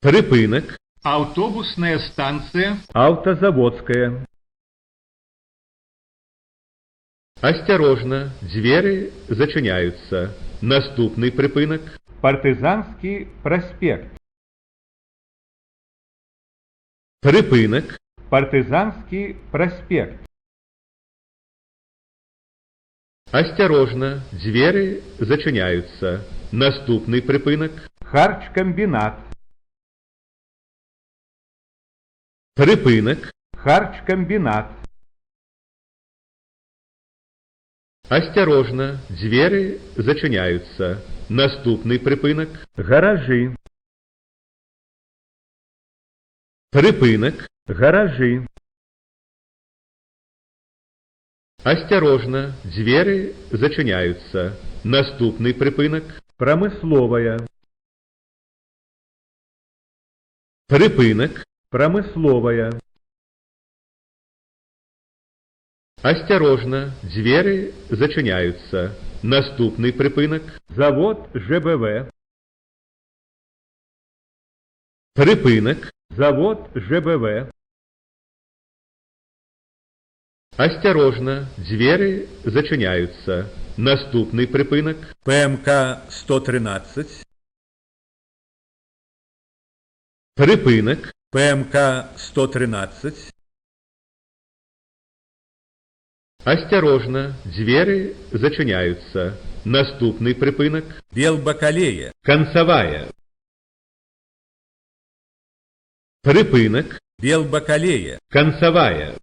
Припынак. Автобусная станция. Автозаводская. Осторожно, двери зачиняются. Наступный припынак. Партизанский проспект. Припынак. Партизанский проспект. Осторожно, двери зачиняются. Наступный припынак. Харчкомбинат. Припынак. Харчкомбинат. Осторожно, двери зачиняются. Наступный припынак. Гаражи. Припынак. Гаражи. Осторожно, двери зачиняются. Наступный припынак. Промысловая. Припынак. Промысловая. Осторожно, двери зачиняются. Наступный припынак. Завод ЖБВ. Припынак. Завод ЖБВ. Осторожно, двери зачиняются. Наступный припынак. ПМК-113. Припынак. ПМК-113. Осторожно, двери зачиняются. Наступный припынак. Белбакалея. Концевая. Припынак. Белбакалея. Концевая.